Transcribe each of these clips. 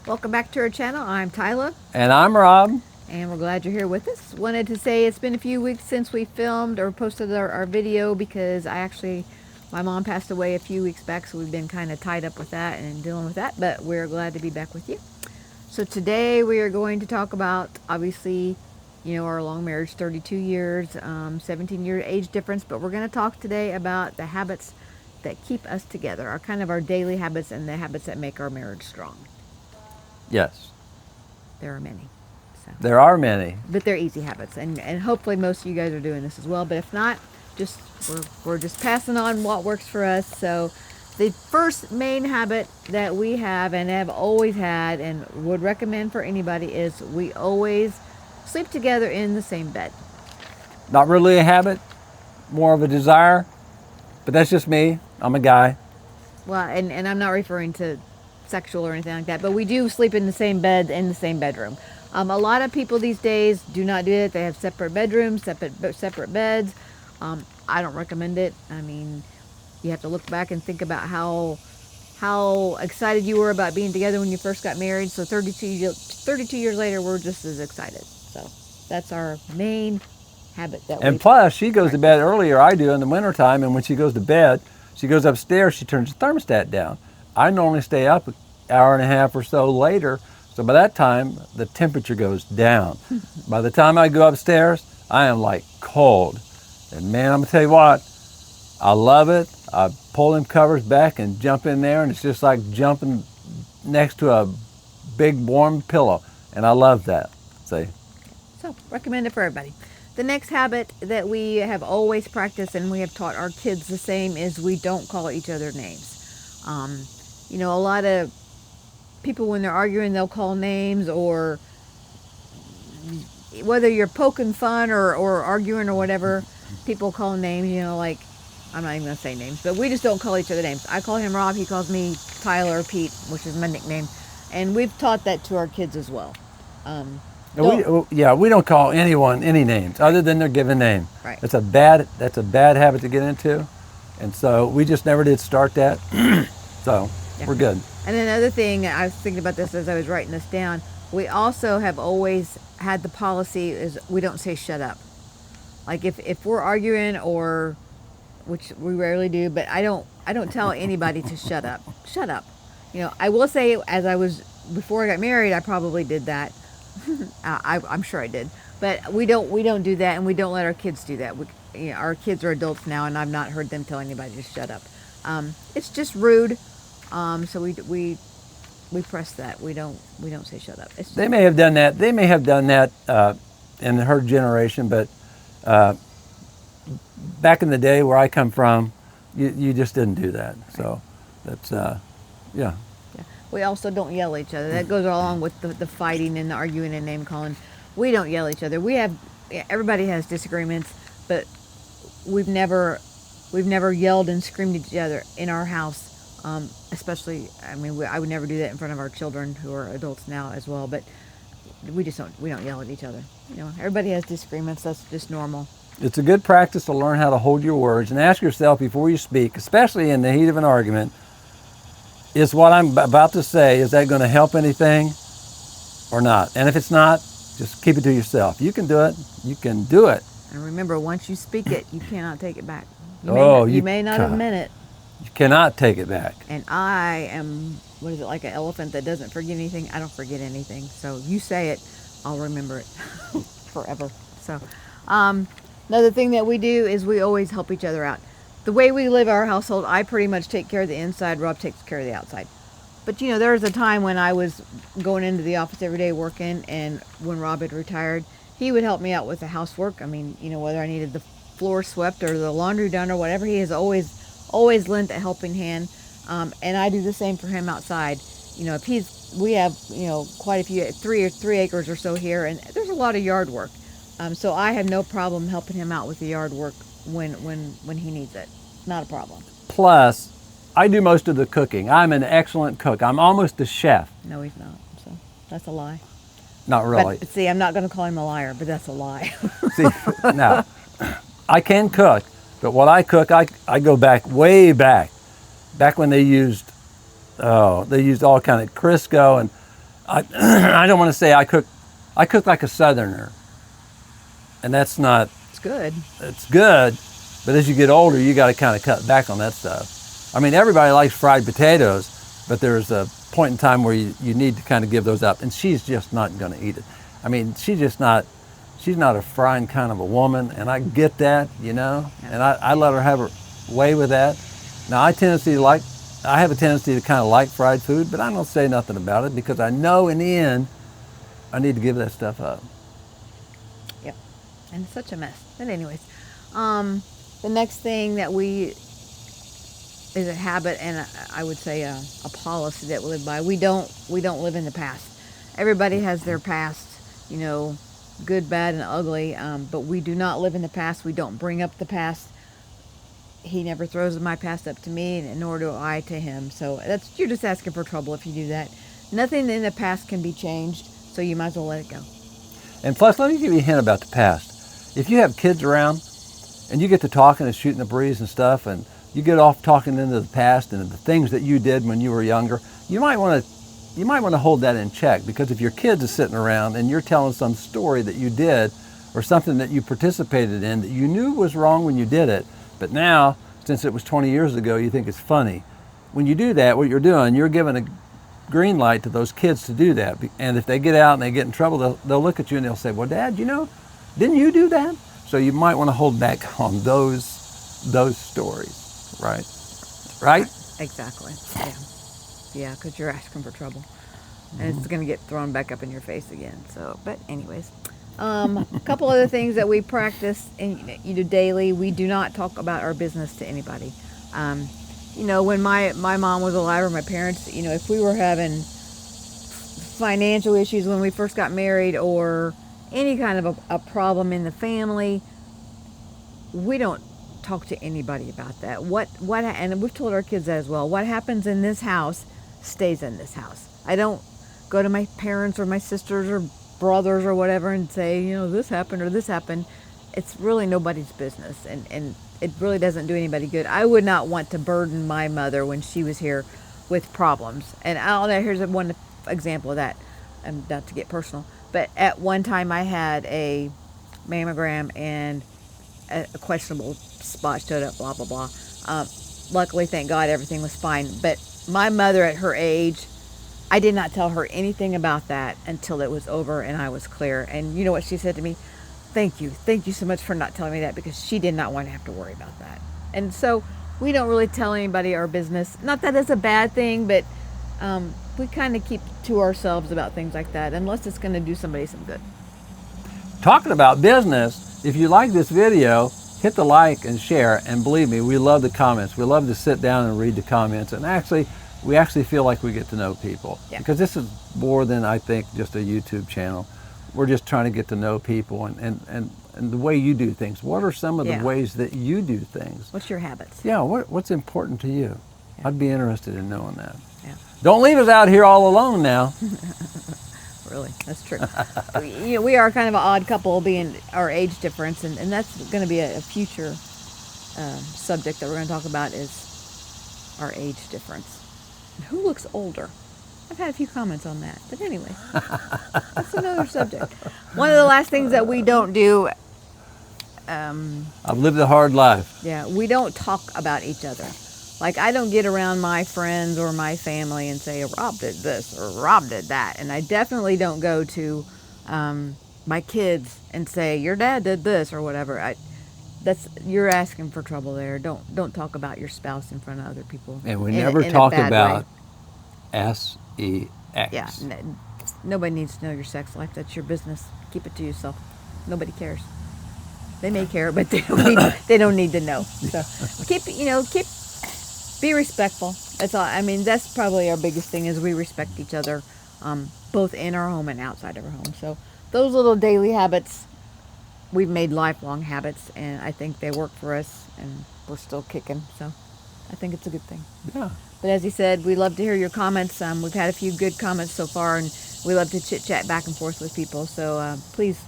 Welcome back to our channel. I'm Tyla, And I'm Rob. and we're glad you're here with us. Wanted to say it's been a few weeks since we filmed or posted our video because my mom passed away a few weeks back, so we've been kind of tied up with that and dealing with that, but we're glad to be back with you. So today we are going to talk about, obviously, our long marriage, 32 years, 17-year age difference, but we're going to talk today about the habits that keep us together, our daily habits and the habits that make our marriage strong. Yes, There are many. So, there are many. but they're easy habits, and hopefully most of you guys are doing this as well. But if not, just we're just passing on what works for us. So, the first main habit that we have and have always had and would recommend for anybody is we always sleep together in the same bed. Not really a habit, more of a desire, but that's just me. I'm a guy. Well, and I'm not referring to sexual or anything like that, but we do sleep in the same bed in the same bedroom. A lot of people these days do not do it. They have separate bedrooms, separate beds. I don't recommend it. I mean, you have to look back and think about how excited you were about being together when you first got married. So 32 years later, we're just as excited. So that's our main habit that we And plus, she goes to bed practice. earlier I do in the wintertime, and when she goes to bed, she goes upstairs, she turns the thermostat down. I normally stay up an hour and a half or so later, so by that time, the temperature goes down. By the time I go upstairs, I am like cold. And man, I'm gonna tell you what, I love it. I pull them covers back and jump in there, and it's just like jumping next to a big warm pillow, and I love that. See, So, recommend it for everybody. The next habit that we have always practiced and we have taught our kids the same is we don't call each other names. A lot of people, when they're arguing, they'll call names, or whether you're poking fun or arguing or whatever, people call names, like, I'm not even going to say names, but we just don't call each other names. I call him Rob, he calls me Tyler or Pete, which is my nickname. And we've taught that to our kids as well. Um, don't, we don't call anyone any names right, other than their given name. right. That's a bad habit to get into, and so we just never did start that. So Yeah. we're good. And another thing, I was thinking about this as I was writing this down. We also have always had the policy is we don't say shut up. Like if we're arguing, or which we rarely do, but I don't tell anybody to shut up. Shut up. I will say, as I was before I got married, I probably did that. I'm sure I did, but we don't do that, and we don't let our kids do that. Our kids are adults now, and I've not heard them tell anybody to shut up. It's just rude. So we press that. We don't say shut up. It's They may have done that. They may have done that in her generation, but back in the day where I come from, you just didn't do that. So that's yeah. Yeah. We also don't yell at each other. That goes along with the fighting and the arguing and name calling. We don't yell at each other. Everybody has disagreements, but we've never yelled and screamed at each other in our house. Especially, I mean, I would never do that in front of our children who are adults now as well. But we don't yell at each other. Everybody has disagreements. That's just normal. It's a good practice to learn how to hold your words and ask yourself before you speak, especially in the heat of an argument, is what I'm about to say, is that going to help anything or not? And if it's not, just keep it to yourself. You can do it. You can do it. And remember, once you speak it, you cannot take it back. You May not have meant it. You cannot take it back. And I am, what is it, like an elephant that doesn't forget anything? I don't forget anything. So you say it, I'll remember it forever. So, another thing that we do is we always help each other out. The way we live our household, I pretty much take care of the inside. Rob takes care of the outside. But there was a time when I was going into the office every day working, and when Rob had retired, he would help me out with the housework. I mean, whether I needed the floor swept or the laundry done or whatever, he has always lent a helping hand. And I do the same for him outside. We have, quite a few, 3 acres or so here, and there's a lot of yard work. So I have no problem helping him out with the yard work when he needs it. Not a problem. Plus, I do most of the cooking. I'm an excellent cook. I'm almost a chef. No, he's not. So that's a lie. Not really. But see, I'm not going to call him a liar, but that's a lie. See, now, I can cook, but what I cook, I go back, way back when they used all kind of Crisco, and I don't want to say I cook like a Southerner, and that's not. It's good. It's good, but as you get older, you got to kind of cut back on that stuff. I mean, everybody likes fried potatoes, but there's a point in time where you need to kind of give those up, and she's just not going to eat it. I mean, she's not a frying kind of a woman, and I get that, you know, and I let her have her way with that. Now, I have a tendency to kind of like fried food, but I don't say nothing about it because I know in the end, I need to give that stuff up. Yep. And it's such a mess. But anyways, the next thing that is a habit, and I would say a policy that we live by. We don't live in the past. Everybody has their past, you know, good, bad, and ugly. But we do not live in the past. We don't bring up the past. He never throws my past up to me, and nor do I to him. So you're just asking for trouble if you do that. Nothing in the past can be changed, so you might as well let it go. And plus, let me give you a hint about the past. If you have kids around, and you get to talking and shooting the breeze and stuff, and you get off talking into the past and the things that you did when you were younger, you might want to hold that in check, because if your kids are sitting around and you're telling some story that you did or something that you participated in that you knew was wrong when you did it, but now, since it was 20 years ago, you think it's funny. When you do that, what you're doing, you're giving a green light to those kids to do that. And if they get out and they get in trouble, they'll look at you and they'll say, well, Dad, you know, didn't you do that? So you might want to hold back on those stories, right? Right? Exactly. Yeah. Yeah, because you're asking for trouble. And it's going to get thrown back up in your face again. So, but anyways. A couple other things that we practice daily. We do not talk about our business to anybody. You know, when my mom was alive, or my parents, you know, if we were having financial issues when we first got married, or any kind of a problem in the family, we don't talk to anybody about that. And we've told our kids that as well. What happens in this house stays in this house. I don't go to my parents or my sisters or brothers or whatever and say, you know, this happened or this happened. It's really nobody's business, and it really doesn't do anybody good. I would not want to burden my mother when she was here with problems. And here's one example of that. Not to get personal, but at one time I had a mammogram and a questionable spot showed up, blah, blah, blah. Luckily, thank God, everything was fine. But my mother at her age, I did not tell her anything about that until it was over and I was clear. And you know what she said to me? Thank you so much for not telling me that, because she did not want to have to worry about that. And so we don't really tell anybody our business. Not that it's a bad thing, but we kind of keep to ourselves about things like that, unless it's going to do somebody some good. Talking about business, if you like this video, hit the like and share. And believe me, we love the comments. We love to sit down and read the comments. And we actually feel like we get to know people. Yeah. Because this is more than, I think, just a YouTube channel. We're just trying to get to know people and the way you do things. What are some of the ways that you do things? What's your habits? Yeah, what's important to you? Yeah. I'd be interested in knowing that. Yeah. Don't leave us out here all alone now. Really, that's true. We are kind of an odd couple, being our age difference, and that's going to be a future subject that we're going to talk about, is our age difference. Who looks older? I've had a few comments on that. But anyway, that's another subject. One of the last things that we don't do... I've lived a hard life. Yeah, we don't talk about each other. Like, I don't get around my friends or my family and say, Rob did this or Rob did that. And I definitely don't go to my kids and say, your dad did this or whatever. You're asking for trouble there. Don't talk about your spouse in front of other people. And we never talk about sex. Yeah, nobody needs to know your sex life. That's your business. Keep it to yourself. Nobody cares. They may care, but they don't need to know. So be respectful. That's all. I mean, that's probably our biggest thing, is we respect each other, both in our home and outside of our home. So those little daily habits, we've made lifelong habits, and I think they work for us, and we're still kicking. So I think it's a good thing. Yeah. But as you said, we love to hear your comments. We've had a few good comments so far, and we love to chit-chat back and forth with people. So please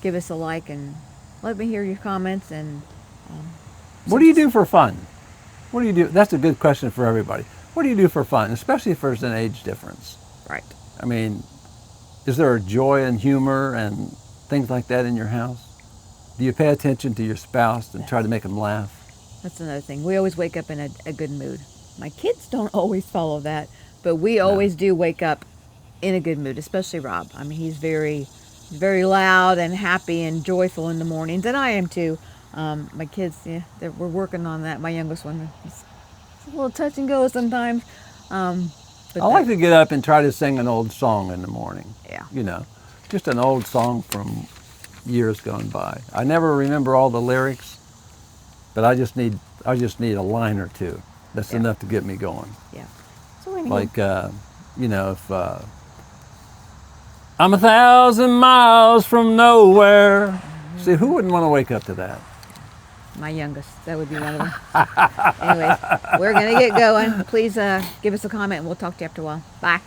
give us a like and let me hear your comments. And what do you do for fun? What do you do? That's a good question for everybody. What do you do for fun, especially if there's an age difference? Right. I mean, is there a joy and humor and things like that in your house? Do you pay attention to your spouse and try to make them laugh? That's another thing. We always wake up in a good mood. My kids don't always follow that, but we always do wake up in a good mood, especially Rob. I mean, he's very loud and happy and joyful in the mornings, and I am too. My kids, yeah, we're working on that. My youngest one, it's a little touch and go sometimes. But I like to get up and try to sing an old song in the morning. Yeah. You know, just an old song from years gone by. I never remember all the lyrics, but I just need a line or two. That's Yeah. enough to get me going. Yeah. So anyway, Like, you know, if I'm 1,000 miles from nowhere. See, who wouldn't want to wake up to that? my youngest, that would be one of them. Anyway, we're gonna get going. Please give us a comment, and we'll talk to you after a while. Bye.